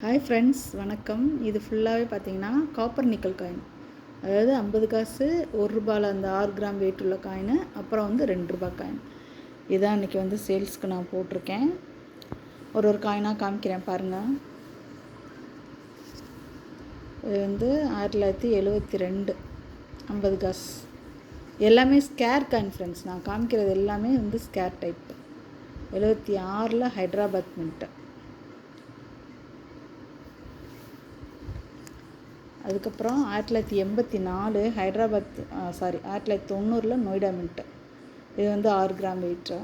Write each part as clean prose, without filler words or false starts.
Hi friends, வணக்கம். இது ஃபுல்லாகவே பார்த்தீங்கன்னா காப்பர் நிக்கல் காயின், அதாவது 50 காசு, 1 ரூபாயில் அந்த 6 கிராம் வெயிட் உள்ள காயின், அப்புறம் வந்து 2 ரூபா காயின். இதான் இன்றைக்கி வந்து சேல்ஸ்க்கு நான் போட்டிருக்கேன். ஒரு காயினாக காமிக்கிறேன் பாருங்கள். இது வந்து 1972 50 காசு. எல்லாமே ஸ்கேர் காயின் ஃப்ரெண்ட்ஸ். நான் காமிக்கிறது எல்லாமே வந்து ஸ்கேர் டைப். 76 ஹைதராபாத் மின்ட்டு. அதுக்கப்புறம் 1984 ஹைதராபாத் 1990 நொய்டா மின்ட்டு. இது வந்து 6 கிராம் வெயிட்டு.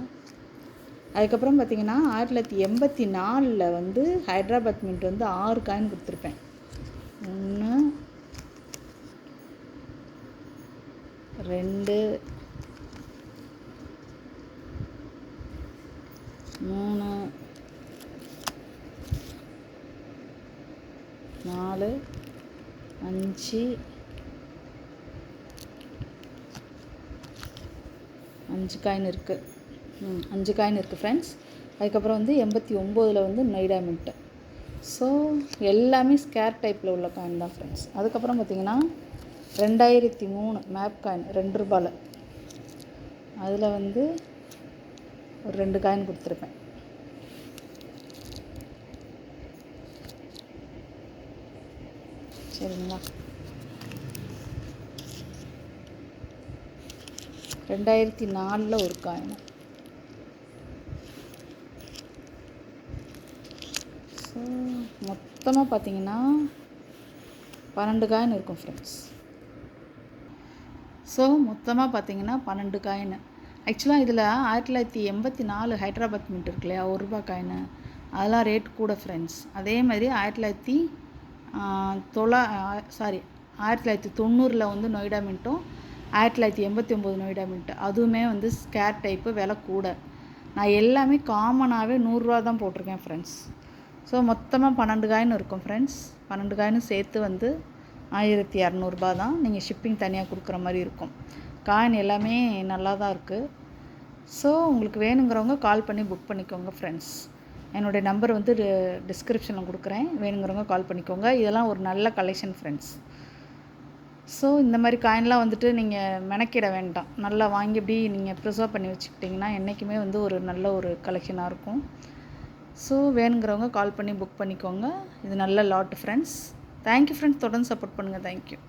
அதுக்கப்புறம் பார்த்திங்கன்னா 1984 வந்து ஹைதராபாத் மின்ட் வந்து 6 காயின் கொடுத்துருப்பேன். 1 2 3 4 5 காயின் இருக்குது. 5 காயின் இருக்குது ஃப்ரெண்ட்ஸ். அதுக்கப்புறம் வந்து 89 வந்து நொய்டா மின்ட்டு. ஸோ எல்லாமே ஸ்கேர் டைப்பில் உள்ள காயின் தான் ஃப்ரெண்ட்ஸ். அதுக்கப்புறம் பார்த்திங்கன்னா 2003 மேப் காயின் 2 ரூபாயில், அதில் வந்து ஒரு 2 காயின் கொடுத்துருப்பேன். சரிங்களா? 2004 ஒரு காயின். ஸோ மொத்தமாக பார்த்தீங்கன்னா 12 காயின் இருக்கும் ஃப்ரெண்ட்ஸ். ஸோ மொத்தமாக பார்த்தீங்கன்னா 12 காயின். ஆக்சுவலாக இதில் 1984 ஹைதராபாத் மின்ட் இருக்கு இல்லையா, 1 ரூபா காயின், அதெல்லாம் ரேட் கூட ஃப்ரெண்ட்ஸ். அதே மாதிரி 1990 வந்து நொய்டா மின்ட்டும், 1989 நொய்டா மின்ட்டு, அதுவுமே வந்து ஸ்கேர் டைப்பு, விலை கூட. நான் எல்லாமே காமனாகவே 100 ரூபா தான் போட்டிருக்கேன் ஃப்ரெண்ட்ஸ். ஸோ மொத்தமாக 12 காயின் இருக்கும் ஃப்ரெண்ட்ஸ். 12 காயினும் சேர்த்து வந்து 1200 தான். நீங்கள் ஷிப்பிங் தனியாக கொடுக்குற மாதிரி இருக்கும். காயின் எல்லாமே நல்லா தான் இருக்குது. ஸோ உங்களுக்கு வேணுங்கிறவங்க கால் பண்ணி புக் பண்ணிக்கோங்க ஃப்ரெண்ட்ஸ். என்னுடைய நம்பர் வந்து டிஸ்கிரிப்ஷனில் கொடுக்குறேன். வேணுங்கிறவங்க கால் பண்ணிக்கோங்க. இதெல்லாம் ஒரு நல்ல கலெக்ஷன் ஃப்ரெண்ட்ஸ். ஸோ இந்த மாதிரி காயின்லாம் வந்துட்டு நீங்கள் மெனக்கிட வேண்டாம். நல்லா வாங்கி இப்படி நீங்கள் ப்ரிசர்வ் பண்ணி வச்சுக்கிட்டிங்கன்னா என்றைக்குமே வந்து ஒரு நல்ல ஒரு கலெக்ஷனாக இருக்கும். ஸோ வேணுங்கிறவங்க கால் பண்ணி புக் பண்ணிக்கோங்க. இது நல்ல லாட் ஃப்ரெண்ட்ஸ். Thank you friends. தொடர்ந்து சப்போர்ட் பண்ணுங்கள். தேங்க்யூ.